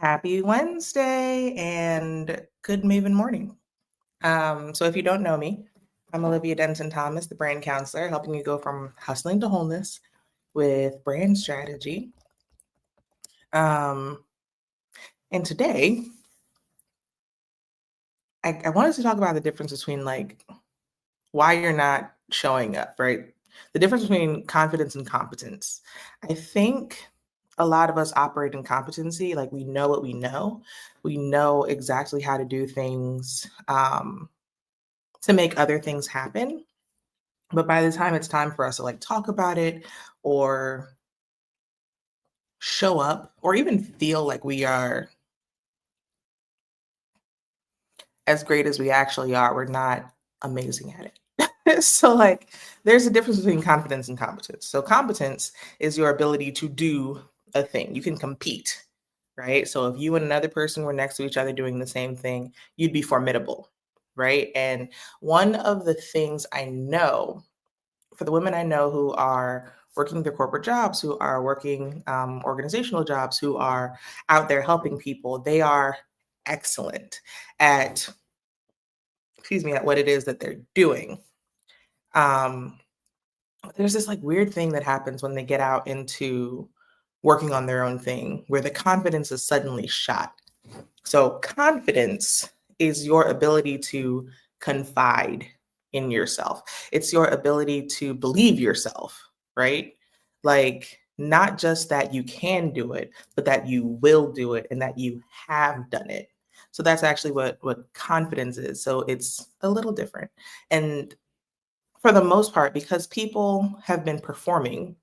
Happy Wednesday and good Maven morning. So if you don't know me, I'm Olivia Denton Thomas, the brand counselor, helping you go from hustling to wholeness with brand strategy. Um, and today, I wanted to talk about the difference between like why you're not showing up, right? The difference between confidence and competence. I think a lot of us operate in competency, like we know what we know. We know exactly how to do things to make other things happen. But by the time it's time for us to like talk about it or show up or even feel like we are as great as we actually are, we're not amazing at it. So like there's a difference between confidence and competence. So competence is your ability to do a thing. You can compete, right? So if you and another person were next to each other doing the same thing, you'd be formidable, right? And one of the things I know for the women I know who are working their corporate jobs, who are working organizational jobs, who are out there helping people, they are excellent at, excuse me, at what it is that they're doing. Um, there's this like weird thing that happens when they get out into working on their own thing where the confidence is suddenly shot. So, confidence is your ability to confide in yourself. It's your ability to believe yourself, right? Like, not just that you can do it, but that you will do it and that you have done it. So that's actually what confidence is. So it's a little different. And for the most part, because people have been performing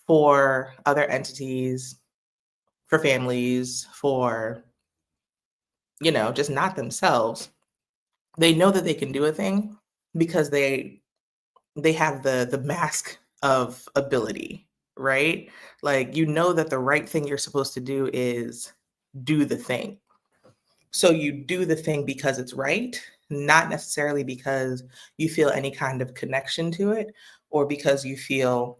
for other entities, for families, for just not themselves. They know that they can do a thing because they have the mask of ability, right? Like you know that the right thing you're supposed to do is do the thing. So you do the thing because it's right, not necessarily because you feel any kind of connection to it or because you feel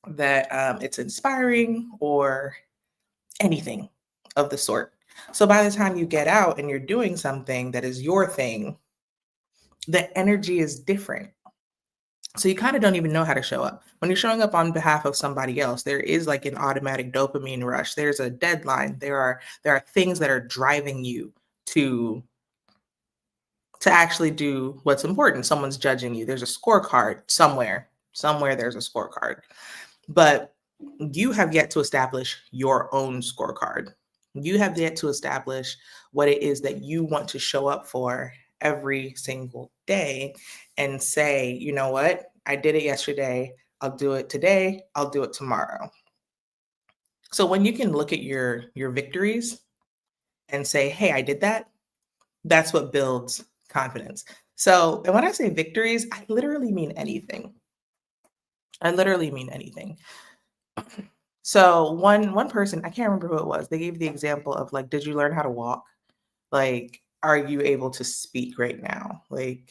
that it's inspiring or anything of the sort. So by the time you get out and you're doing something that is your thing, the energy is different. So you kind of don't even know how to show up. When you're showing up on behalf of somebody else, there is like an automatic dopamine rush. There's a deadline. There are things that are driving you to to actually do what's important. Someone's judging you. There's a scorecard somewhere. Somewhere there's a scorecard. But you have yet to establish your own scorecard. You have yet to establish what it is that you want to show up for every single day and say, you know what? I did it yesterday. I'll do it today. I'll do it tomorrow. So when you can look at your victories and say, "Hey, I did that." That's what builds confidence. So, and when I say victories, I literally mean anything. I literally mean anything. So one person, I can't remember who it was, they gave the example of like, did you learn how to walk? Like, are you able to speak right now? Like,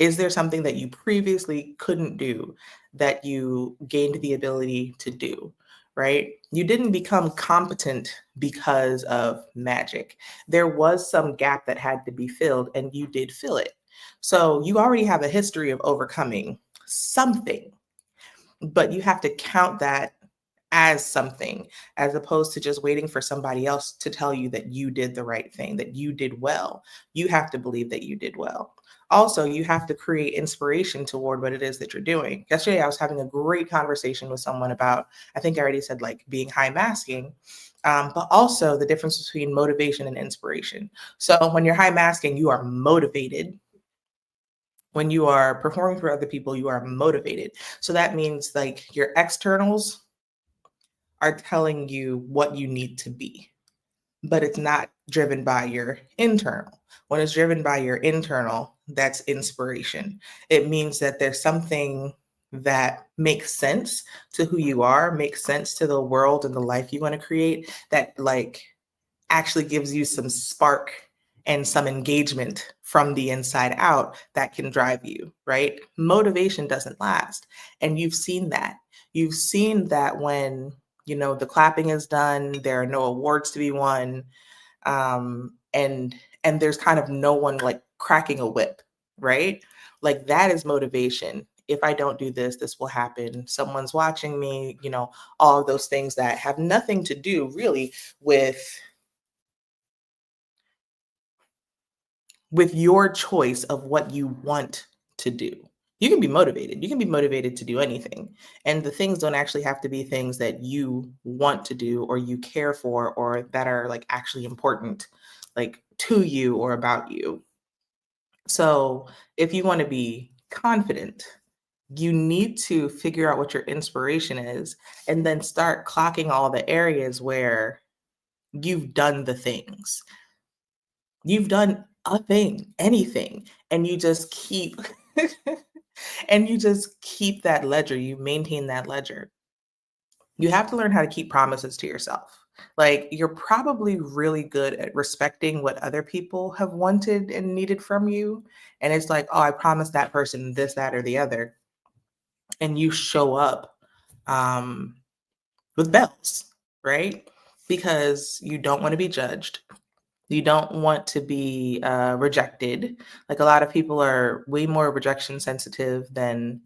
is there something that you previously couldn't do that you gained the ability to do? Right? You didn't become competent because of magic. There was some gap that had to be filled, and you did fill it. So you already have a history of overcoming something, but you have to count that as something as opposed to just waiting for somebody else to tell you that you did the right thing, that you did well. You have to believe that you did well. Also, you have to create inspiration toward what it is that you're doing. Yesterday, I was having a great conversation with someone about, I think I already said like being high masking, but also the difference between motivation and inspiration. So when you're high masking, you are motivated. When you are performing for other people, you are motivated. So that means like your externals are telling you what you need to be, but it's not driven by your internal. When it's driven by your internal, that's inspiration. It means that there's something that makes sense to who you are, makes sense to the world and the life you want to create, that like actually gives you some spark and some engagement from the inside out that can drive you, right? Motivation doesn't last. And you've seen that. You've seen that when The clapping is done, there are no awards to be won, and there's kind of no one like cracking a whip, right? Like that is motivation. If I don't do this, this will happen. Someone's watching me, all of those things that have nothing to do really with your choice of what you want to do. You can be motivated. You can be motivated to do anything. And the things don't actually have to be things that you want to do or you care for or that are like actually important like to you or about you. So, if you want to be confident, you need to figure out what your inspiration is and then start clocking all the areas where you've done the things. You've done a thing, anything, and you just keep and you just keep that ledger, you maintain that ledger. You have to learn how to keep promises to yourself. Like, you're probably really good at respecting what other people have wanted and needed from you, and it's like, "Oh, I promised that person this, that, or the other," and you show up, um, with bells, right? Because you don't wanna be judged. You don't want to be rejected. Like a lot of people are way more rejection sensitive than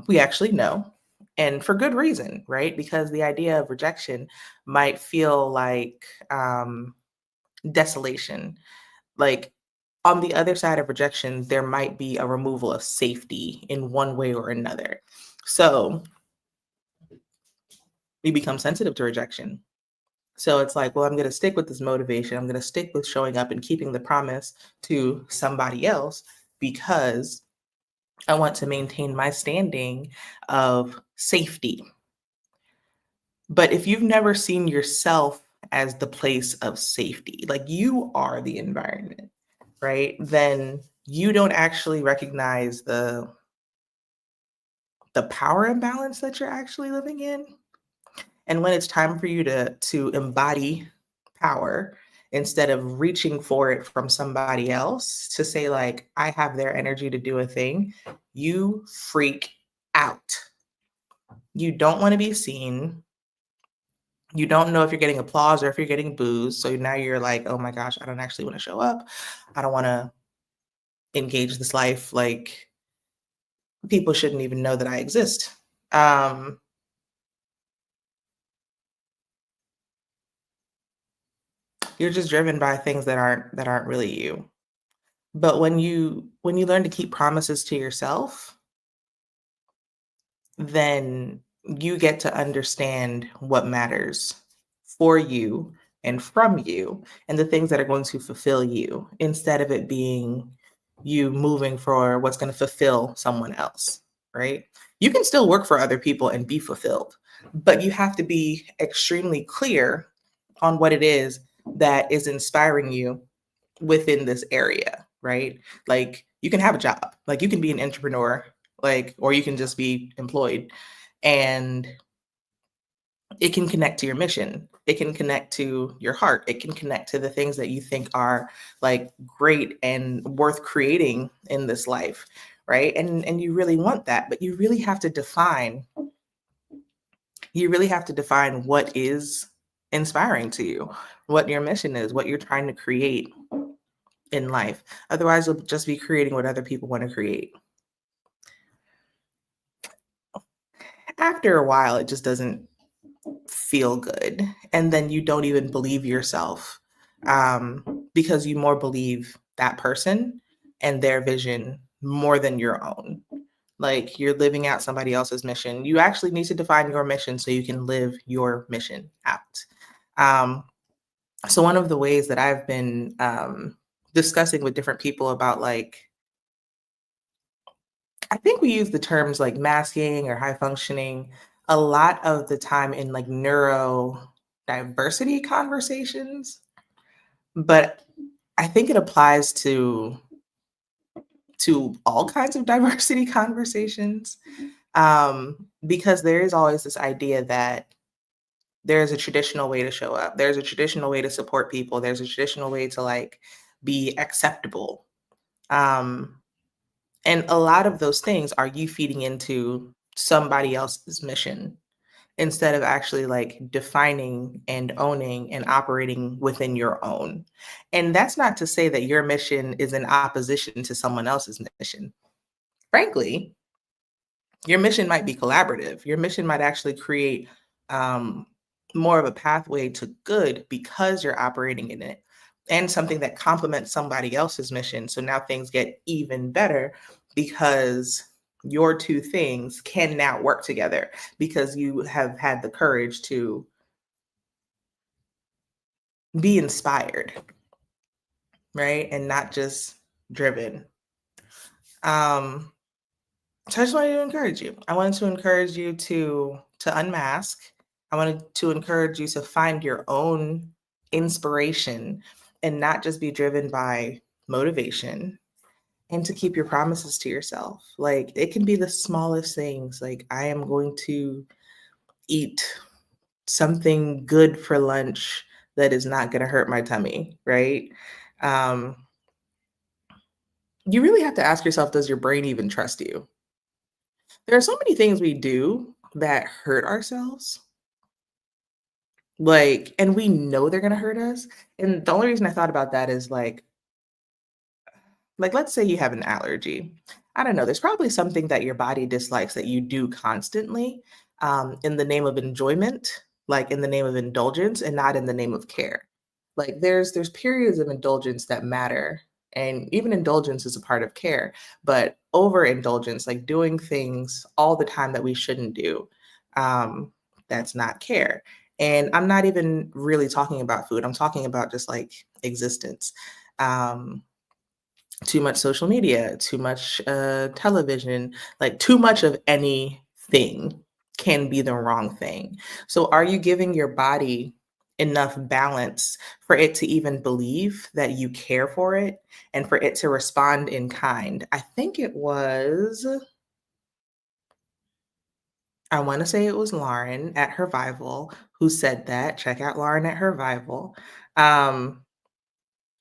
we actually know. And for good reason, right? Because the idea of rejection might feel like desolation. Like on the other side of rejection, there might be a removal of safety in one way or another. So we become sensitive to rejection. So it's like, well, I'm going to stick with this motivation. I'm going to stick with showing up and keeping the promise to somebody else because I want to maintain my standing of safety. But if you've never seen yourself as the place of safety, like you are the environment, right? Then you don't actually recognize the power imbalance that you're actually living in. And when it's time for you to embody power instead of reaching for it from somebody else to say like I have their energy to do a thing, you freak out. You don't want to be seen. You don't know if you're getting applause or if you're getting boos. So now you're like, "Oh my gosh, I don't actually want to show up. I don't want to engage this life like people shouldn't even know that I exist." Um you're just driven by things that aren't really you. But when you learn to keep promises to yourself, then you get to understand what matters for you and from you and the things that are going to fulfill you instead of it being you moving for what's going to fulfill someone else, right? You can still work for other people and be fulfilled, but you have to be extremely clear on what it is that is inspiring you within this area, right? Like you can have a job, like you can be an entrepreneur, like, or you can just be employed and it can connect to your mission. It can connect to your heart. It can connect to the things that you think are like great and worth creating in this life, right? And you really want that, but you really have to define what is inspiring to you, what your mission is, what you're trying to create in life. Otherwise, you'll just be creating what other people want to create. After a while, it just doesn't feel good. And then you don't even believe yourself because you more believe that person and their vision more than your own. Like you're living out somebody else's mission. You actually need to define your mission so you can live your mission out. Um, so, one of the ways that I've been discussing with different people about like I think we use the terms like masking or high functioning a lot of the time in like neurodiversity conversations, but I think it applies to all kinds of diversity conversations because there is always this idea that there's a traditional way to show up. There's a traditional way to support people. There's a traditional way to like be acceptable. Um, And a lot of those things are you feeding into somebody else's mission. instead of actually like defining and owning and operating within your own. And that's not to say that your mission is in opposition to someone else's mission. Frankly, your mission might be collaborative. Your mission might actually create um, more of a pathway to good because you're operating in it, and something that complements somebody else's mission. So now things get even better because your two things can now work together because you have had the courage to be inspired, right? And not just driven. Um, So I just wanted to encourage you. I wanted to encourage you to unmask. I wanted to encourage you to find your own inspiration and not just be driven by motivation, and to keep your promises to yourself. Like it can be the smallest things. Like I am going to eat something good for lunch that is not going to hurt my tummy, right? Um, you really have to ask yourself, does your brain even trust you? There are so many things we do that hurt ourselves, like, and we know they're gonna hurt us, and the only reason I thought about that is, let's say you have an allergy. I don't know, there's probably something that your body dislikes that you do constantly, in the name of enjoyment, like, in the name of indulgence, and not in the name of care. Like, there's periods of indulgence that matter, and even indulgence is a part of care, but overindulgence, like doing things all the time that we shouldn't do, um, that's not care. And I'm not even really talking about food, I'm talking about just, like, existence. Um too much social media, too much television, like too much of anything can be the wrong thing. So, are you giving your body enough balance for it to even believe that you care for it and for it to respond in kind? I think it was, I want to say it was Lauren at her Vival who said that. Check out Lauren at her Vival. Um,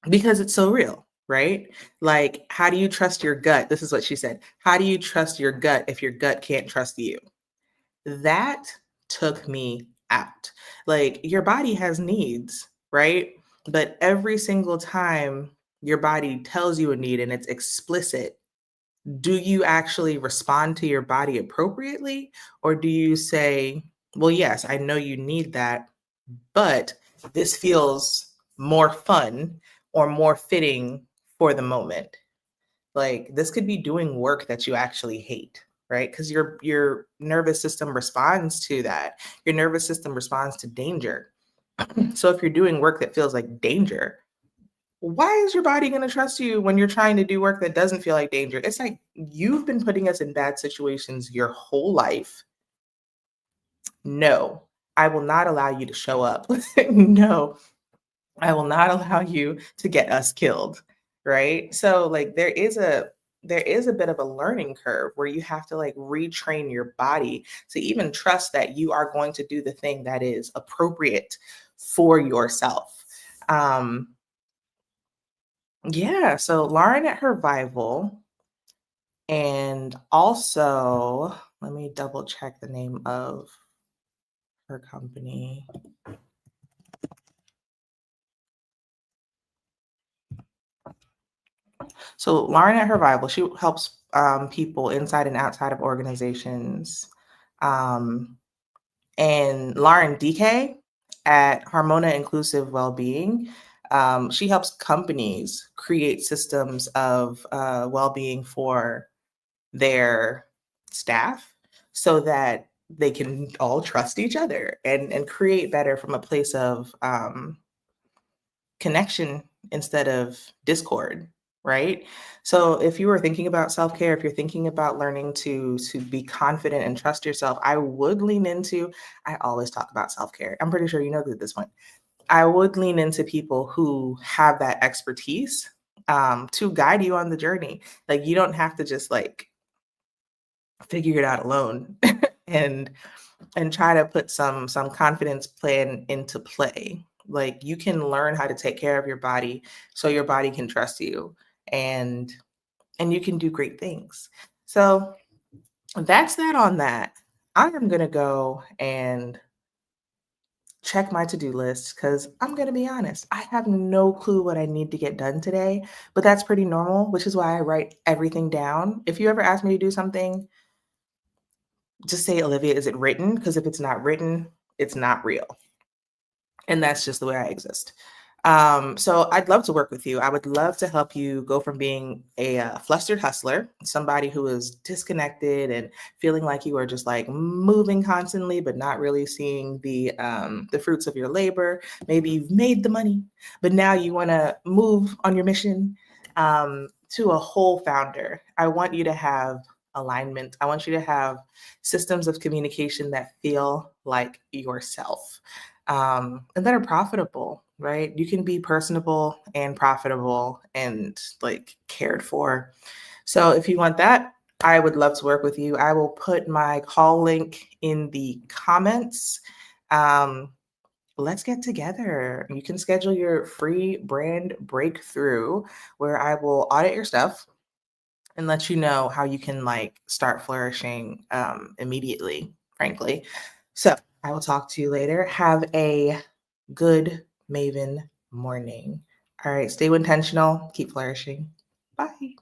Because it's so real, right? Like, how do you trust your gut? This is what she said. How do you trust your gut if your gut can't trust you? That took me out. Like, your body has needs, right? But every single time your body tells you a need and it's explicit, do you actually respond to your body appropriately? Or do you say, well, yes, I know you need that, but this feels more fun or more fitting for the moment. Like this could be doing work that you actually hate, right? Because your nervous system responds to that. Your nervous system responds to danger. So if you're doing work that feels like danger, why is your body going to trust you when you're trying to do work that doesn't feel like danger? It's like you've been putting us in bad situations your whole life. No, I will not allow you to show up. No, I will not allow you to get us killed, right? So like there is a bit of a learning curve where you have to like retrain your body to even trust that you are going to do the thing that is appropriate for yourself. Um yeah, so Lauren at her Vival, and also let me double check the name of her company. So Lauren at her Bible, she helps people inside and outside of organizations. Um, and Lauren DK at Harmona Inclusive Wellbeing, she helps companies create systems of well-being for their staff so that they can all trust each other and create better from a place of connection instead of discord, right? So if you were thinking about self-care, if you're thinking about learning to be confident and trust yourself, I would lean into, I always talk about self-care, I'm pretty sure you know that at this point, I would lean into people who have that expertise to guide you on the journey. Like you don't have to just like figure it out alone and try to put some confidence plan into play. Like you can learn how to take care of your body so your body can trust you, and you can do great things. So that's that on that. I am going to go and check my to-do list because I'm going to be honest, I have no clue what I need to get done today, but that's pretty normal, which is why I write everything down. If you ever ask me to do something, just say, Olivia, is it written? Because if it's not written, it's not real. And that's just the way I exist. So I'd love to work with you. I would love to help you go from being a flustered hustler, somebody who is disconnected and feeling like you are just like moving constantly, but not really seeing the fruits of your labor. Maybe you've made the money, but now you want to move on your mission, to a whole founder. I want you to have alignment. I want you to have systems of communication that feel like yourself, and that are profitable, right? You can be personable and profitable and like cared for. So if you want that, I would love to work with you. I will put my call link in the comments. Um, let's get together. You can schedule your free brand breakthrough where I will audit your stuff and let you know how you can like start flourishing immediately, frankly. So I will talk to you later. Have a good Maven morning. All right, stay intentional, keep flourishing. Bye.